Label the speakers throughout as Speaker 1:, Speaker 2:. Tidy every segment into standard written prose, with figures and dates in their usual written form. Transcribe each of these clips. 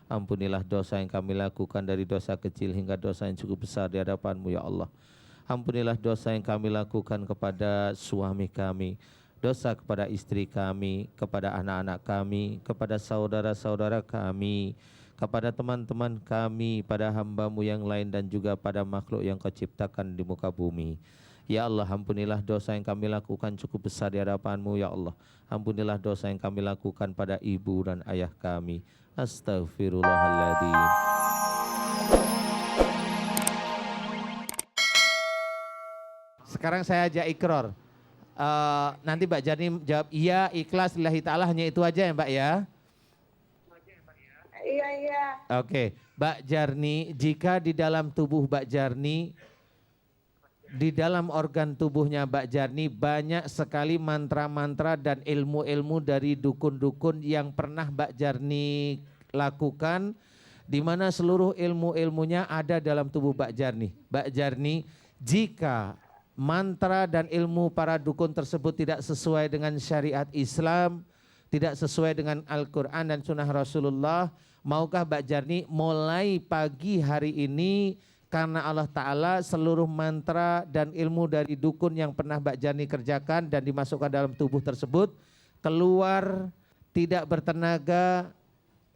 Speaker 1: Ampunilah dosa yang kami lakukan dari dosa kecil hingga dosa yang cukup besar di hadapan-Mu ya Allah. Ampunilah dosa yang kami lakukan kepada suami kami, dosa kepada istri kami, kepada anak-anak kami, kepada saudara-saudara kami, kepada teman-teman kami, pada hamba-Mu yang lain dan juga pada makhluk yang Kau ciptakan di muka bumi. Ya Allah, ampunilah dosa yang kami lakukan cukup besar di hadapan-Mu ya Allah. Ampunilah dosa yang kami lakukan pada ibu dan ayah kami. Astaghfirullahaladzim. Sekarang saya ajak ikrar. Nanti Mbak Jarni jawab iya, ikhlas, lillahi ta'ala, hanya itu aja ya Mbak ya?
Speaker 2: Iya, iya.
Speaker 1: Oke, Mbak Jarni, jika di dalam tubuh Mbak Jarni, di dalam organ tubuhnya Mbak Jarni banyak sekali mantra-mantra dan ilmu-ilmu dari dukun-dukun yang pernah Mbak Jarni lakukan, di mana seluruh ilmu-ilmunya ada dalam tubuh Mbak Jarni. Mbak Jarni, jika mantra dan ilmu para dukun tersebut tidak sesuai dengan syariat Islam, tidak sesuai dengan Al-Quran dan Sunnah Rasulullah, maukah Mbak Jarni mulai pagi hari ini, karena Allah Ta'ala, seluruh mantra dan ilmu dari dukun yang pernah Mbak Jarni kerjakan dan dimasukkan dalam tubuh tersebut, keluar, tidak bertenaga,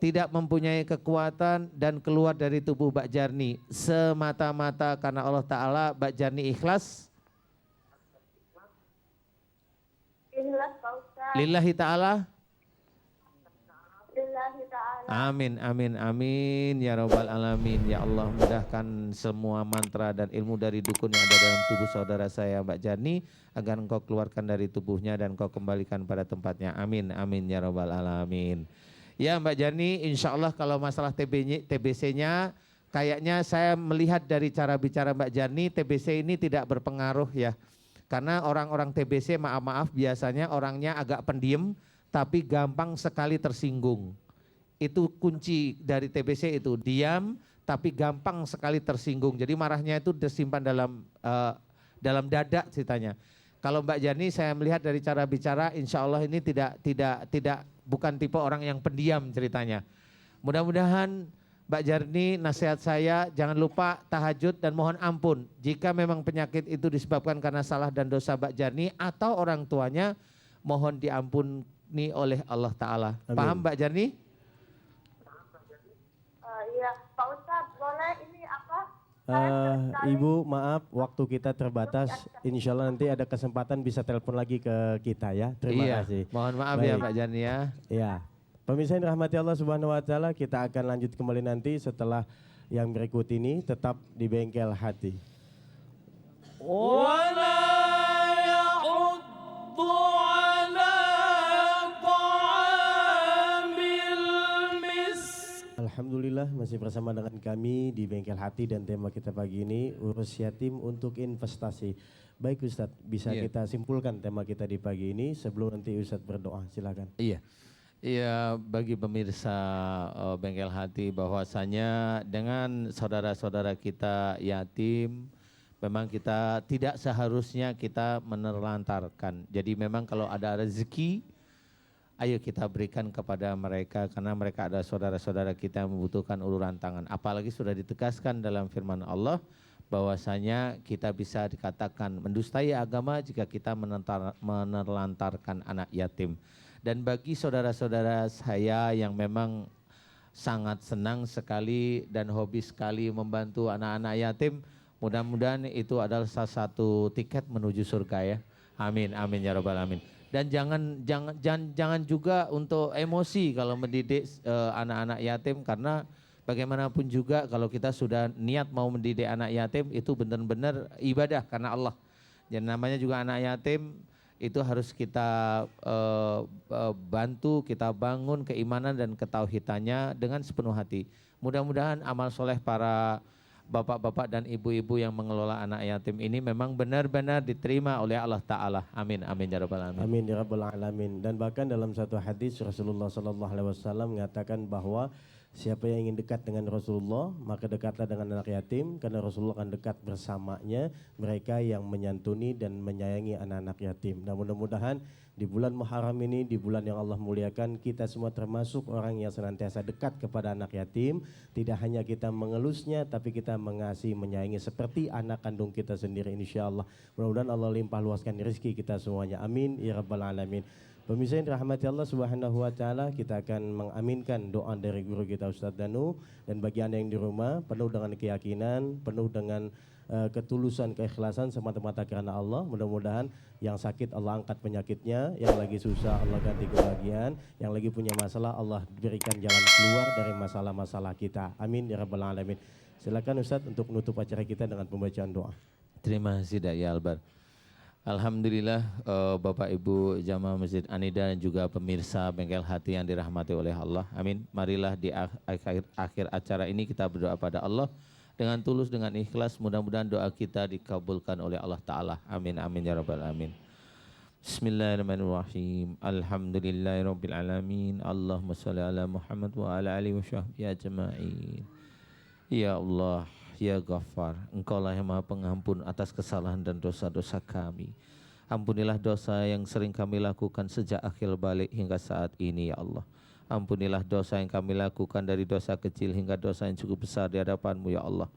Speaker 1: tidak mempunyai kekuatan, dan keluar dari tubuh Mbak Jarni semata-mata karena Allah Ta'ala. Mbak Jarni ikhlas?
Speaker 2: Ikhlas Pak Ustaz.
Speaker 1: Lillahi Ta'ala?
Speaker 2: Lillahi ta'ala.
Speaker 1: Amin, amin, amin ya Rabbal Alamin. Ya Allah, mudahkan semua mantra dan ilmu dari dukun yang ada dalam tubuh saudara saya Mbak Jarni, agar Engkau keluarkan dari tubuhnya dan Engkau kembalikan pada tempatnya. Amin, amin ya Rabbal Alamin. Ya Mbak Jarni, insya Allah kalau masalah TBC-nya, kayaknya saya melihat dari cara bicara Mbak Jarni, TBC ini tidak berpengaruh ya. Karena orang-orang TBC, maaf-maaf, biasanya orangnya agak pendiam, tapi gampang sekali tersinggung. Itu kunci dari TBC itu, diam tapi gampang sekali tersinggung. Jadi marahnya itu tersimpan dalam dada ceritanya. Kalau Mbak Jarni, saya melihat dari cara bicara, insya Allah ini bukan tipe orang yang pendiam ceritanya. Mudah-mudahan Mbak Jarni, nasihat saya, jangan lupa tahajud dan mohon ampun. Jika memang penyakit itu disebabkan karena salah dan dosa Mbak Jarni atau orang tuanya, mohon diampuni oleh Allah Ta'ala. Paham Mbak Jarni?
Speaker 2: Iya, Pak Ustadz, boleh ini apa?
Speaker 3: Ibu, maaf, waktu kita terbatas. Insya Allah nanti ada kesempatan bisa telepon lagi ke kita ya. Terima kasih.
Speaker 1: Mohon maaf
Speaker 3: Baik.
Speaker 1: ya Mbak Jarni ya.
Speaker 3: Ya, pemirsa yang dirahmati Allah Subhanahu Wa Taala, kita akan lanjut kembali nanti setelah yang berikut ini. Tetap di Bengkel Hati. Alhamdulillah masih bersama dengan kami di Bengkel Hati dan tema kita pagi ini urus yatim untuk investasi. Baik Ustadz, bisa kita simpulkan tema kita di pagi ini sebelum nanti Ustadz berdoa, silakan.
Speaker 1: Iya, iya bagi pemirsa Bengkel Hati bahwasanya dengan saudara-saudara kita yatim, memang kita tidak seharusnya kita menelantarkan. Jadi memang kalau ada rezeki, ayo kita berikan kepada mereka karena mereka ada saudara-saudara kita yang membutuhkan uluran tangan. Apalagi sudah ditegaskan dalam firman Allah bahwasanya kita bisa dikatakan mendustai agama jika kita menelantarkan anak yatim. Dan bagi saudara-saudara saya yang memang sangat senang sekali dan hobi sekali membantu anak-anak yatim, mudah-mudahan itu adalah salah satu tiket menuju surga ya. Amin, amin ya Rabbal Alamin. Dan jangan juga untuk emosi kalau mendidik anak-anak yatim, karena bagaimanapun juga kalau kita sudah niat mau mendidik anak yatim itu benar-benar ibadah karena Allah. Dan namanya juga anak yatim itu harus kita bantu, kita bangun keimanan dan ketauhidannya dengan sepenuh hati. Mudah-mudahan amal soleh para bapak-bapak dan ibu-ibu yang mengelola anak yatim ini memang benar-benar diterima oleh Allah Ta'ala. Amin, amin ya Rabbal Alamin.
Speaker 3: Amin ya Rabbal Alamin. Dan bahkan dalam satu hadis Rasulullah SAW mengatakan bahwa siapa yang ingin dekat dengan Rasulullah, maka dekatlah dengan anak yatim, karena Rasulullah akan dekat bersamanya mereka yang menyantuni dan menyayangi anak-anak yatim. Dan mudah-mudahan di bulan Muharram ini, di bulan yang Allah muliakan, kita semua termasuk orang yang senantiasa dekat kepada anak yatim. Tidak hanya kita mengelusnya, tapi kita mengasihi, menyayangi seperti anak kandung kita sendiri, insya Allah. Mudah-mudahan Allah limpah luaskan rezeki kita semuanya, amin ya rabbal alamin. Pemirsa yang dirahmati Allah Subhanahu wa taala, kita akan mengaminkan doa dari guru kita Ustadz Danu. Dan bagi Anda yang di rumah, penuh dengan keyakinan, penuh dengan ketulusan, keikhlasan semata-mata karena Allah. Mudah-mudahan yang sakit Allah angkat penyakitnya, yang lagi susah Allah ganti kebahagiaan, yang lagi punya masalah Allah berikan jalan keluar dari masalah-masalah kita. Amin ya rabbal alamin. Silakan Ustadz untuk menutup acara kita dengan pembacaan doa.
Speaker 1: Terima kasih Dai Albar. Alhamdulillah Bapak Ibu jamaah Masjid Anida dan juga pemirsa Bengkel Hati yang dirahmati oleh Allah. Amin. Marilah di akhir acara ini kita berdoa pada Allah dengan tulus, dengan ikhlas. Mudah-mudahan doa kita dikabulkan oleh Allah Ta'ala. Amin, amin ya rabbal alamin. Bismillahirrahmanirrahim. Alhamdulillahirabbil alamin. Allahumma shalli ala Muhammad wa ala alihi wa sahbihi ajma'in. Ya Allah, ya Ghaffar, Engkaulah yang Maha Pengampun atas kesalahan dan dosa-dosa kami. Ampunilah dosa yang sering kami lakukan sejak akhir balik hingga saat ini ya Allah. Ampunilah dosa yang kami lakukan dari dosa kecil hingga dosa yang cukup besar di hadapan-Mu ya Allah.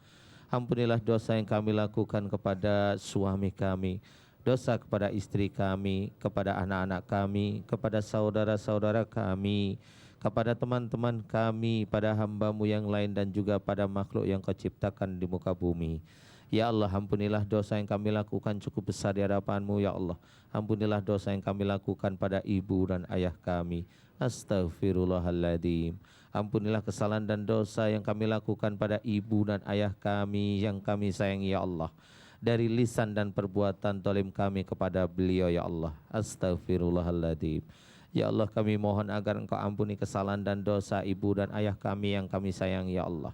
Speaker 1: Ampunilah dosa yang kami lakukan kepada suami kami, dosa kepada istri kami, kepada anak-anak kami, kepada saudara-saudara kami, kepada teman-teman kami, pada hamba-Mu yang lain dan juga pada makhluk yang Kau ciptakan di muka bumi. Ya Allah, ampunilah dosa yang kami lakukan cukup besar di hadapan-Mu ya Allah. Ampunilah dosa yang kami lakukan pada ibu dan ayah kami. Astaghfirullahaladzim. Ampunilah kesalahan dan dosa yang kami lakukan pada ibu dan ayah kami yang kami sayangi ya Allah. Dari lisan dan perbuatan zalim kami kepada beliau ya Allah. Astaghfirullahaladzim. Ya Allah, kami mohon agar Engkau ampuni kesalahan dan dosa ibu dan ayah kami yang kami sayangi ya Allah.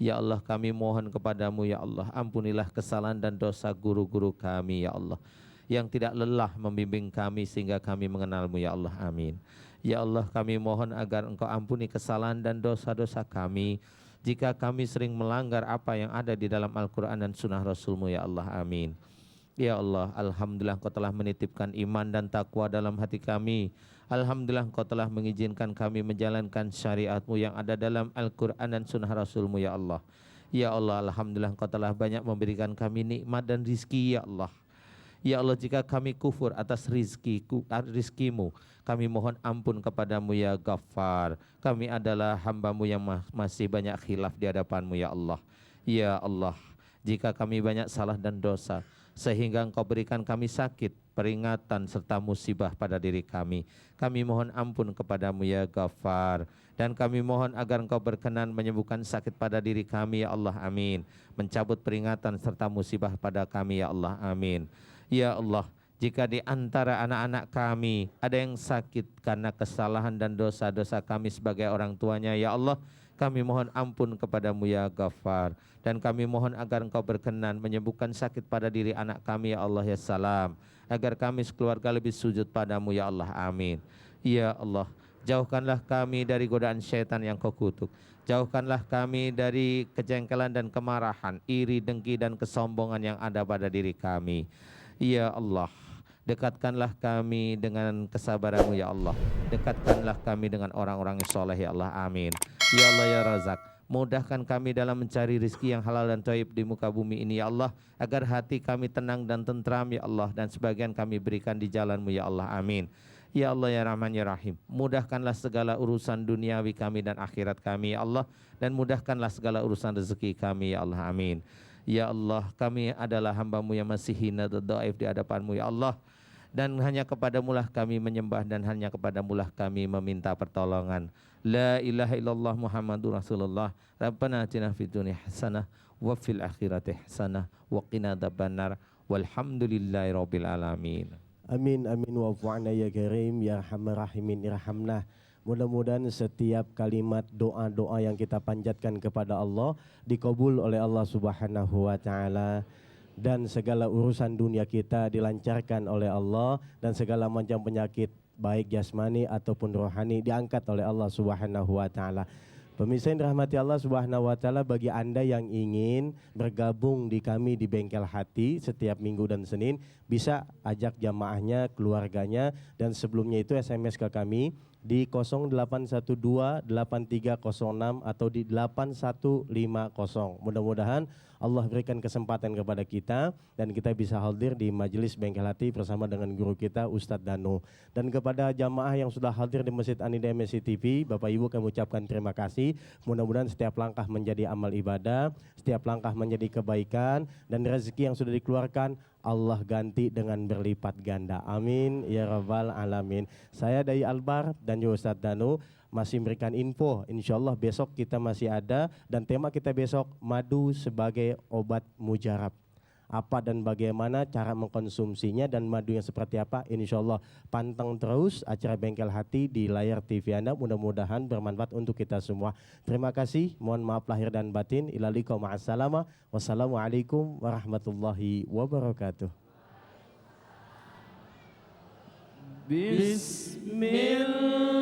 Speaker 1: Ya Allah, kami mohon kepadamu ya Allah, ampunilah kesalahan dan dosa guru-guru kami ya Allah, yang tidak lelah membimbing kami sehingga kami mengenalmu ya Allah. Amin. Ya Allah, kami mohon agar Engkau ampuni kesalahan dan dosa-dosa kami jika kami sering melanggar apa yang ada di dalam Al-Quran dan Sunnah Rasul-Mu ya Allah. Amin. Ya Allah, Alhamdulillah Engkau telah menitipkan iman dan takwa dalam hati kami. Alhamdulillah Engkau telah mengizinkan kami menjalankan syariat-Mu yang ada dalam Al-Quran dan Sunnah Rasul-Mu ya Allah. Ya Allah, Alhamdulillah Engkau telah banyak memberikan kami nikmat dan rizki ya Allah. Ya Allah, jika kami kufur atas rizki-Mu, kami mohon ampun kepadamu ya Ghaffar. Kami adalah hamba-Mu yang masih banyak khilaf di hadapan-Mu ya Allah. Ya Allah, jika kami banyak salah dan dosa, sehingga Engkau berikan kami sakit, peringatan serta musibah pada diri kami, kami mohon ampun kepadamu ya Ghaffar. Dan kami mohon agar Engkau berkenan menyembuhkan sakit pada diri kami ya Allah. Amin. Mencabut peringatan serta musibah pada kami ya Allah. Amin. Ya Allah, jika di antara anak-anak kami ada yang sakit karena kesalahan dan dosa-dosa kami sebagai orang tuanya, ya Allah, kami mohon ampun kepadamu ya Ghaffar. Dan kami mohon agar Engkau berkenan menyembuhkan sakit pada diri anak kami ya Allah ya Salam, agar kami sekeluarga lebih sujud padamu ya Allah. Amin. Ya Allah, jauhkanlah kami dari godaan syaitan yang Kau kutuk. Jauhkanlah kami dari kejengkelan dan kemarahan, iri, dengki dan kesombongan yang ada pada diri kami. Ya Allah, dekatkanlah kami dengan kesabaran-Mu ya Allah. Dekatkanlah kami dengan orang-orang yang soleh ya Allah. Amin. Ya Allah ya Razak, mudahkan kami dalam mencari rezeki yang halal dan thayyib di muka bumi ini ya Allah, agar hati kami tenang dan tentram ya Allah, dan sebagian kami berikan di jalan-Mu ya Allah. Amin. Ya Allah ya Rahman ya Rahim, mudahkanlah segala urusan duniawi kami dan akhirat kami ya Allah, dan mudahkanlah segala urusan rezeki kami ya Allah. Amin. Ya Allah, kami adalah hamba-Mu yang masih hina dan dhaif di hadapan-Mu ya Allah, dan hanya kepadamu lah kami menyembah, dan hanya kepadamu lah kami meminta pertolongan. La ilaha illallah Muhammadur Rasulullah. Rabbana atina fid dunya hasanah wa fil akhirati hasanah wa qina adzabannar. Walhamdulillahi rabbil alamin.
Speaker 3: Amin amin wa fu'ana ya karim ya arhamar rahimin irhamna. Mudah-mudahan setiap kalimat doa-doa yang kita panjatkan kepada Allah dikabul oleh Allah Subhanahu wa taala, dan segala urusan dunia kita dilancarkan oleh Allah, dan segala macam penyakit baik jasmani ataupun rohani diangkat oleh Allah Subhanahu wa taala. Pemirsa yang dirahmati Allah Subhanahu wa taala, bagi Anda yang ingin bergabung di kami di Bengkel Hati setiap Minggu dan Senin, bisa ajak jamaahnya, keluarganya, dan sebelumnya itu SMS ke kami di 0812-8306 atau di 8150. Mudah-mudahan Allah berikan kesempatan kepada kita dan kita bisa hadir di majelis Bengkel Hati bersama dengan guru kita Ustadz Danu. Dan kepada jamaah yang sudah hadir di Masjid Anida MSI TV, Bapak Ibu kami ucapkan terima kasih. Mudah-mudahan setiap langkah menjadi amal ibadah, setiap langkah menjadi kebaikan, dan rezeki yang sudah dikeluarkan Allah ganti dengan berlipat ganda. Amin ya rabbal alamin. Saya Dai Albar dan juga Ustadz Danu masih memberikan info. Insya Allah besok kita masih ada, dan tema kita besok madu sebagai obat mujarab. Apa dan bagaimana cara mengkonsumsinya dan madu yang seperti apa, insya Allah pantang terus acara Bengkel Hati di layar TV Anda. Mudah-mudahan bermanfaat untuk kita semua. Terima kasih, mohon maaf lahir dan batin. Ilaliko ma'assalama. Wassalamualaikum warahmatullahi wabarakatuh.
Speaker 4: Bismillah.